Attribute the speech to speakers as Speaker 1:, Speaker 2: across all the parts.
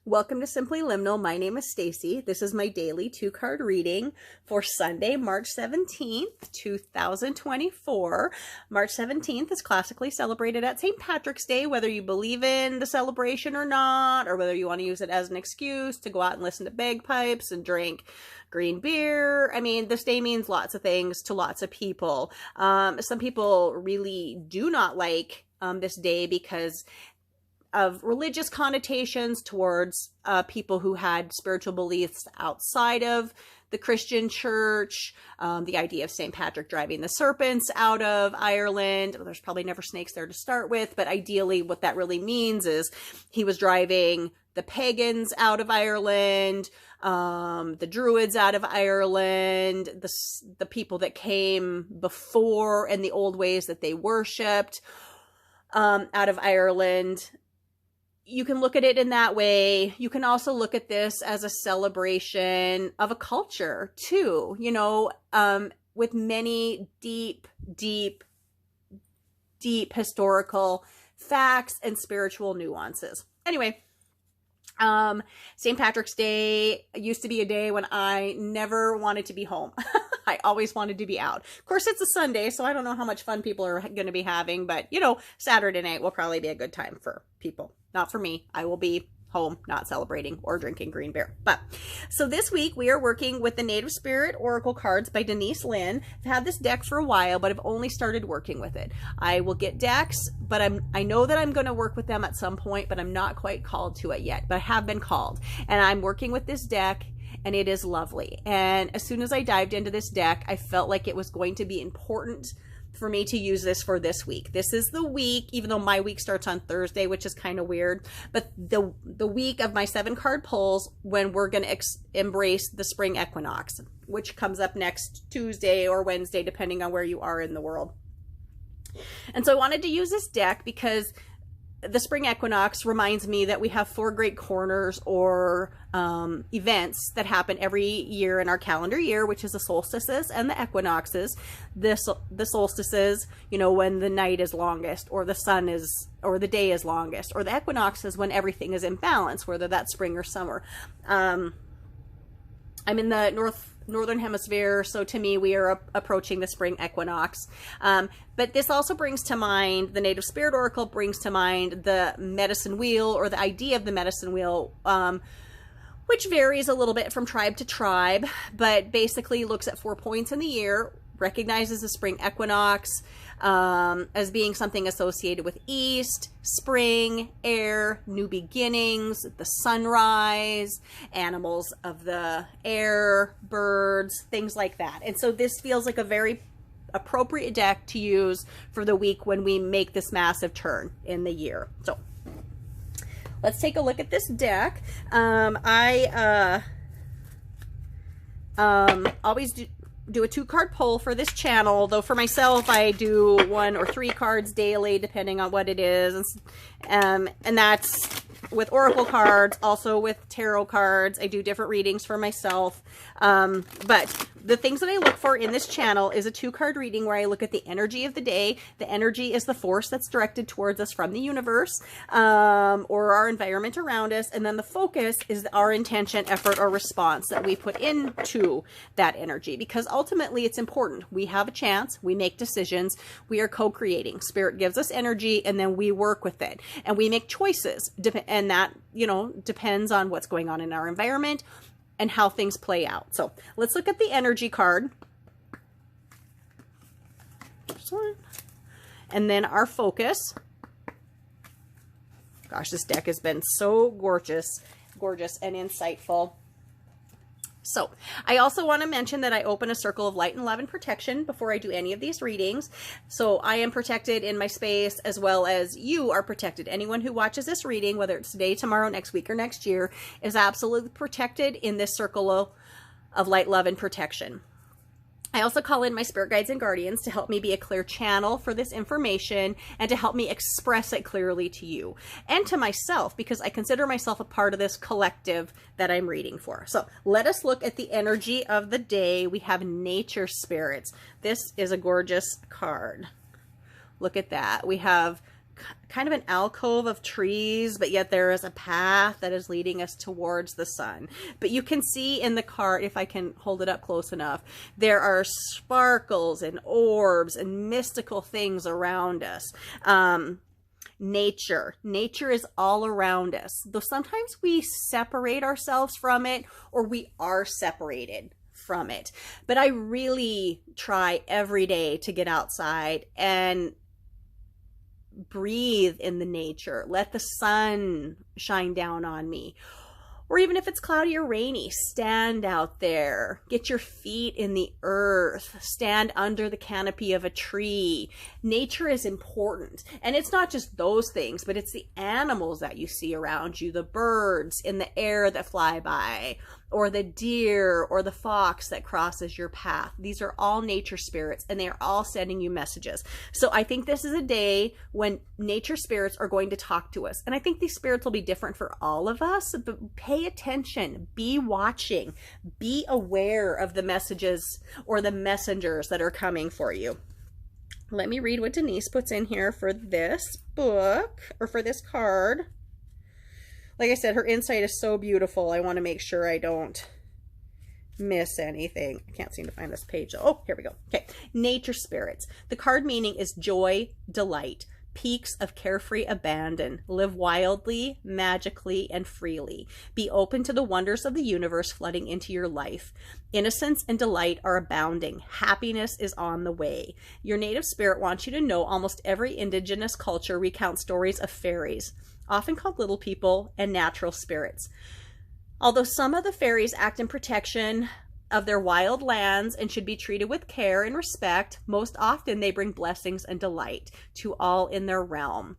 Speaker 1: Welcome to Simply Liminal. My name is Stacy. This is my daily 2-card reading for Sunday, March 17th, 2024. March 17th is classically celebrated at St. Patrick's Day, whether you believe in the celebration or not, or whether you want to use it as an excuse to go out and listen to bagpipes and drink green beer. I mean, this day means lots of things to lots of people. Some people really do not like this day because of religious connotations towards people who had spiritual beliefs outside of the Christian church. The idea of St. Patrick driving the serpents out of Ireland. Well, there's probably never snakes there to start with, but ideally what that really means is he was driving the pagans out of Ireland, the Druids out of Ireland, the people that came before and the old ways that they worshipped out of Ireland. You can look at it in that way. You can also look at this as a celebration of a culture too, you know, with many deep historical facts and spiritual nuances. Anyway, St. Patrick's Day used to be a day when I never wanted to be home. I always wanted to be out. Of course, it's a Sunday, so I don't know how much fun people are going to be having, but, you know, Saturday night will probably be a good time for people. Not for me. I will be home, not celebrating or drinking green beer. But so this week we are working with the Native Spirit Oracle cards by Denise Lynn. I've had this deck for a while, but I've only started working with it. I will get decks, but I know that I'm going to work with them at some point, but I'm not quite called to it yet, but I have been called, and I'm working with this deck. And it is lovely. And as soon as I dived into this deck, I felt like it was going to be important for me to use this for this week. This is the week, even though my week starts on Thursday, which is kind of weird, but the week of my 7-card pulls when we're going to embrace the spring equinox, which comes up next Tuesday or Wednesday, depending on where you are in the world. And so I wanted to use this deck because the spring equinox reminds me that we have 4 great corners or events that happen every year in our calendar year, which is the solstices and the equinoxes. The solstices, you know, when the night is longest, or the sun is, or the day is longest, or the equinox is when everything is in balance, whether that's spring or summer. I'm in the northern hemisphere, so to me we are approaching the spring equinox. But this also brings to mind, the Native Spirit Oracle brings to mind the medicine wheel, or the idea of the medicine wheel, which varies a little bit from tribe to tribe, but basically looks at 4 points in the year, recognizes the spring equinox as being something associated with east, spring, air, new beginnings, the sunrise, animals of the air, birds, things like that. And so this feels like a very appropriate deck to use for the week when we make this massive turn in the year. So let's take a look at this deck. I always do a 2-card pull for this channel, though for myself I do 1 or 3 cards daily depending on what it is, and that's with oracle cards, also with tarot cards. I do different readings for myself, but the things that I look for in this channel is a 2-card reading where I look at the energy of the day. The energy is the force that's directed towards us from the universe, or our environment around us, and then the focus is our intention, effort, or response that we put into that energy, because ultimately it's important. We have a chance, we make decisions, we are co-creating. Spirit gives us energy, and then we work with it, and we make choices, and that, you know, depends on what's going on in our environment and how things play out. So let's look at the energy card. And then our focus. Gosh, this deck has been so gorgeous and insightful. So I also want to mention that I open a circle of light and love and protection before I do any of these readings. So I am protected in my space, as well as you are protected. Anyone who watches this reading, whether it's today, tomorrow, next week, or next year, is absolutely protected in this circle of light, love, and protection. I also call in my spirit guides and guardians to help me be a clear channel for this information and to help me express it clearly to you and to myself, because I consider myself a part of this collective that I'm reading for. So let us look at the energy of the day. We have nature spirits. This is a gorgeous card. Look at that. We have kind of an alcove of trees, but yet there is a path that is leading us towards the sun. But you can see in the card, if I can hold it up close enough, there are sparkles and orbs and mystical things around us. Nature is all around us, though sometimes we separate ourselves from it, or we are separated from it. But I really try every day to get outside and breathe in the nature, let the sun shine down on me. Or even if it's cloudy or rainy, stand out there, get your feet in the earth, stand under the canopy of a tree. Nature is important. And it's not just those things, but it's the animals that you see around you, the birds in the air that fly by, or the deer or the fox that crosses your path. These are all nature spirits, and they are all sending you messages. So I think this is a day when nature spirits are going to talk to us. And I think these spirits will be different for all of us, but pay attention, be watching, be aware of the messages or the messengers that are coming for you. Let me read what Denise puts in here for this book, or for this card. Like I said, her insight is so beautiful. I want to make sure I don't miss anything. I can't seem to find this page. Oh, here we go. Okay. Nature spirits. The card meaning is joy, delight, peaks of carefree abandon. Live wildly, magically, and freely. Be open to the wonders of the universe flooding into your life. Innocence and delight are abounding. Happiness is on the way. Your native spirit wants you to know almost every indigenous culture recounts stories of fairies, often called little people, and natural spirits. Although some of the fairies act in protection of their wild lands and should be treated with care and respect, most often they bring blessings and delight to all in their realm.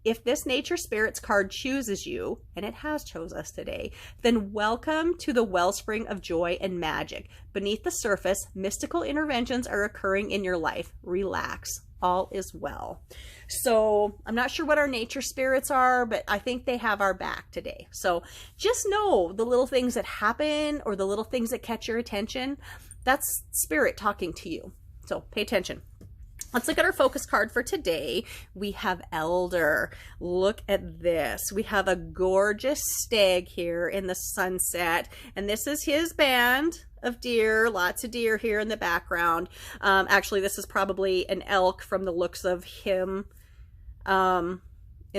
Speaker 1: If this nature spirits card chooses you, and it has chose us today, then welcome to the wellspring of joy and magic. Beneath the surface, mystical interventions are occurring in your life. Relax. All is well. So I'm not sure what our nature spirits are, but I think they have our back today. So just know the little things that happen or the little things that catch your attention, that's spirit talking to you. So pay attention. Let's look at our focus card for today. We have Elder. Look at this. We have a gorgeous stag here in the sunset, and this is his band of deer. Lots of deer here in the background. Actually, this is probably an elk from the looks of him in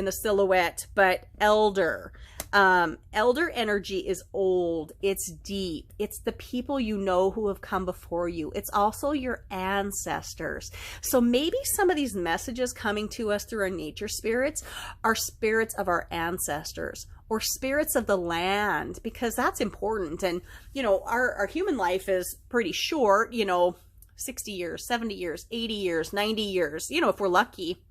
Speaker 1: the silhouette, but Elder. Elder energy is old, it's deep, it's the people you know who have come before you. It's also your ancestors. So maybe some of these messages coming to us through our nature spirits are spirits of our ancestors or spirits of the land, because that's important. And, you know, our human life is pretty short, you know, 60 years, 70 years, 80 years, 90 years, you know, if we're lucky.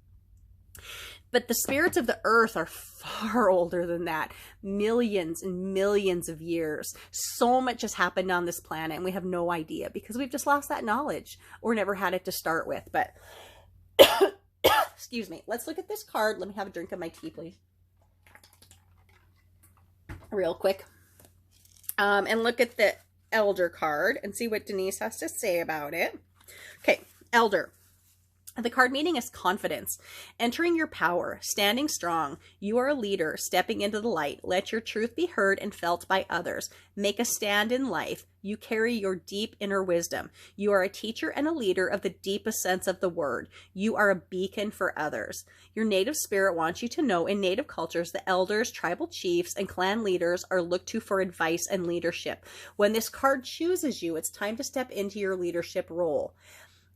Speaker 1: But the spirits of the earth are far older than that. Millions and millions of years. So much has happened on this planet, and we have no idea because we've just lost that knowledge or never had it to start with. But, excuse me. Let's look at this card. Let me have a drink of my tea, please. Real quick. And look at the Elder card and see what Denise has to say about it. Okay, Elder. The card meaning is confidence, entering your power, standing strong. You are a leader, stepping into the light. Let your truth be heard and felt by others. Make a stand in life. You carry your deep inner wisdom. You are a teacher and a leader of the deepest sense of the word. You are a beacon for others. Your native spirit wants you to know in native cultures, the elders, tribal chiefs, and clan leaders are looked to for advice and leadership. When this card chooses you, it's time to step into your leadership role.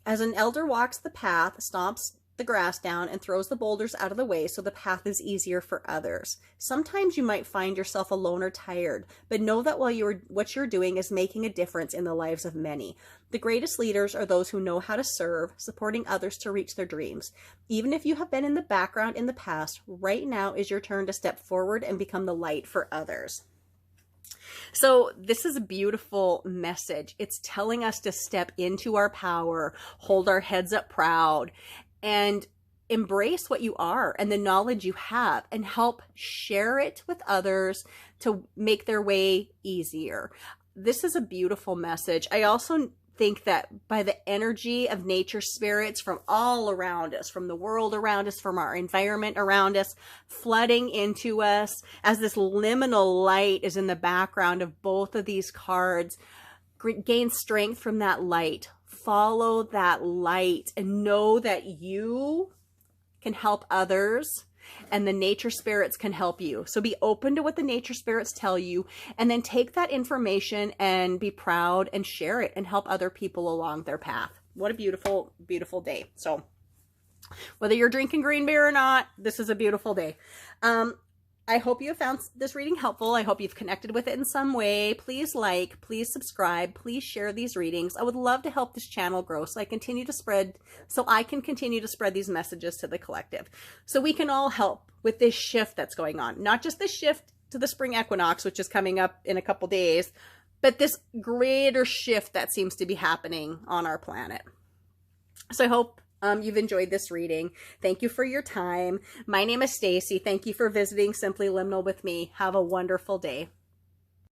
Speaker 1: As an elder walks the path, stomps the grass down, and throws the boulders out of the way so the path is easier for others. Sometimes you might find yourself alone or tired, but know that what you're doing is making a difference in the lives of many. The greatest leaders are those who know how to serve, supporting others to reach their dreams. Even if you have been in the background in the past, right now is your turn to step forward and become the light for others. So this is a beautiful message. It's telling us to step into our power, hold our heads up proud, and embrace what you are and the knowledge you have, and help share it with others to make their way easier. This is a beautiful message. I also think that by the energy of nature spirits from all around us, from the world around us, from our environment around us, flooding into us, as this liminal light is in the background of both of these cards, gain strength from that light. Follow that light and know that you can help others and the nature spirits can help you. So be open to what the nature spirits tell you, and then take that information and be proud and share it and help other people along their path. What a beautiful, beautiful day. So whether you're drinking green beer or not, this is a beautiful day. I hope you have found this reading helpful. I hope you've connected with it in some way. Please like, please subscribe, please share these readings. I would love to help this channel grow so I can continue to spread these messages to the collective. So we can all help with this shift that's going on. Not just the shift to the spring equinox, which is coming up in a couple days, but this greater shift that seems to be happening on our planet. So I hope you've enjoyed this reading. Thank you for your time. My name is Stacy. Thank you for visiting Simply Liminal with me. Have a wonderful day.